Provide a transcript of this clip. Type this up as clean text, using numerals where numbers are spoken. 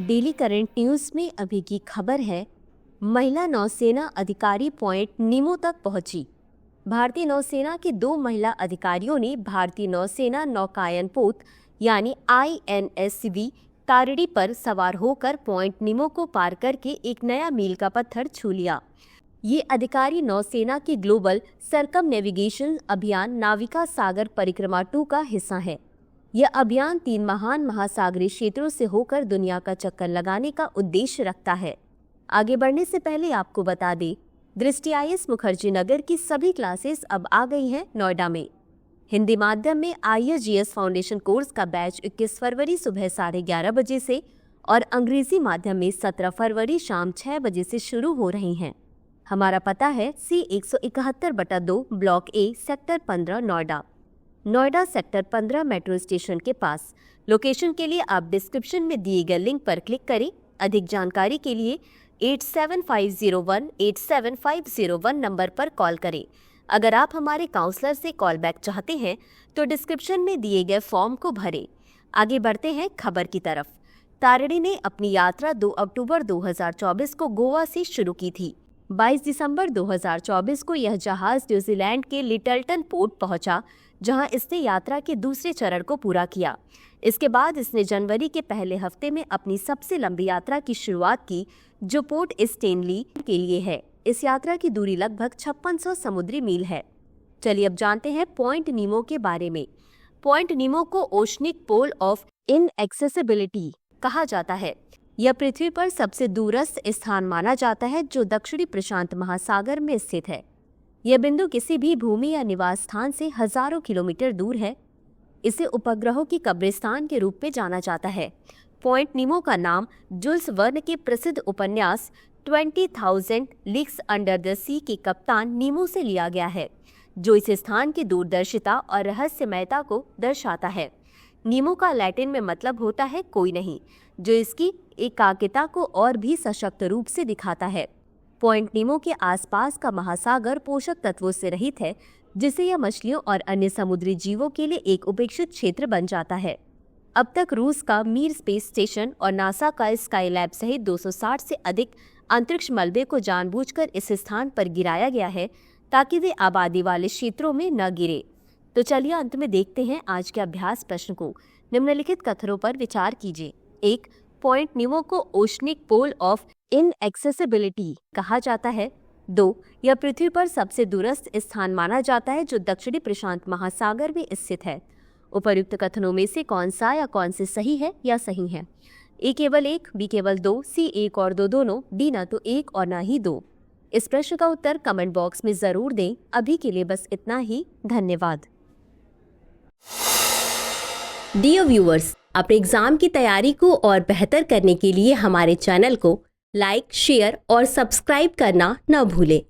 Daily current news में अभी की खबर है, महिला नौसेना अधिकारी पॉइंट नीमो तक पहुंची। भारतीय नौसेना के 2 महिला अधिकारियों ने भारतीय नौसेना नौकायन पोत यानी INSV तारड़ी पर सवार होकर पॉइंट नीमो को पार करके एक नया मील का पत्थर छू लिया। ये अधिकारी नौसेना के ग्लोबल सरकम नेविगेशन अभियान नाविका सागर परिक्रमा 2 का हिस्सा है। यह अभियान 3 महान महासागरीय क्षेत्रों से होकर दुनिया का चक्कर लगाने का उद्देश्य रखता है। आगे बढ़ने से पहले आपको बता दें, दृष्टि IAS मुखर्जी नगर की सभी क्लासेस अब आ गई हैं नोएडा में। हिंदी माध्यम में ISGS फाउंडेशन कोर्स का बैच 21 फरवरी सुबह 11:30 बजे से और अंग्रेजी माध्यम में 17 फरवरी शाम 6 बजे से शुरू हो रही हैं। हमारा पता है C171/2 block A sector 15 Noida sector 15 metro station के पास। लोकेशन के लिए आप डिस्क्रिप्शन में दिए गए लिंक पर क्लिक करें। अधिक जानकारी के लिए 8750187501 नंबर पर कॉल करें। अगर आप हमारे काउंसलर से कॉल बैक चाहते हैं तो डिस्क्रिप्शन में दिए गए फॉर्म को भरें। आगे बढ़ते हैं खबर की तरफ। तारड़ी ने अपनी यात्रा 2 अक्टूबर 2024 को गोवा से शुरू की थी। 22 दिसंबर 2024 को यह जहाज न्यूजीलैंड के लिटलटन पोर्ट पहुंचा, जहां इसने यात्रा के दूसरे चरण को पूरा किया। इसके बाद इसने जनवरी के पहले हफ्ते में अपनी सबसे लंबी यात्रा की शुरुआत की, जो पोर्ट स्टेनली के लिए है। इस यात्रा की दूरी लगभग 5600 समुद्री मील है। चलिए अब जानते हैं पॉइंट नीमो के बारे में। पॉइंट नीमो को ओशनिक पोल ऑफ इनएक्सेसिबिलिटी कहा जाता है। यह पृथ्वी पर सबसे दूरस्थ स्थान माना जाता है, जो दक्षिणी प्रशांत महासागर में स्थित है। यह बिंदु किसी भी भूमि या निवास स्थान से हजारों किलोमीटर दूर है। इसे उपग्रहों की कब्रिस्तान के रूप में जाना जाता है। पॉइंट नीमो का नाम जुल्स वर्न के प्रसिद्ध उपन्यास 20,000 लीग्स अंडर द सी के कप्तान नीमो से लिया गया है, जो इस स्थान की दूरदर्शिता और रहस्यमयता को दर्शाता है। नीमो का लैटिन में मतलब होता है कोई नहीं, जो इसकी एकाकिता को और भी सशक्त रूप से दिखाता है। पॉइंट नीमो के आसपास का महासागर पोषक तत्वों से रहित है, जिससे यह मछलियों और अन्य समुद्री जीवों के लिए एक उपेक्षित क्षेत्र बन जाता है। अब तक रूस का मीर स्पेस स्टेशन और नासा का स्काई लैब सहित 260 से अधिक अंतरिक्ष मलबे को जानबूझकर इस स्थान पर गिराया गया है, ताकि वे आबादी वाले क्षेत्रों में न गिरे। तो चलिए अंत में देखते हैं आज के अभ्यास प्रश्न को। निम्नलिखित कथनों पर विचार कीजिए। 1. पॉइंट नीमो को ओशनिक पोल ऑफ इनएक्सेसिबिलिटी कहा जाता है। 2. यह पृथ्वी पर सबसे दूरस्थ स्थान माना जाता है, जो दक्षिणी प्रशांत महासागर में स्थित है। उपर्युक्त कथनों में से कौन सा या कौन से सही है या सही है? A केवल 1, B केवल 2, C 1 और 2 दोनों, D ना तो 1 और ना ही 2। इस प्रश्न का उत्तर कमेंट बॉक्स में जरूर दें। अभी के लिए बस इतना ही। धन्यवाद। डियर व्यूअर्स, अपने एग्जाम की तैयारी को और बेहतर करने के लिए हमारे चैनल को लाइक, शेयर और सब्सक्राइब करना न भूलें।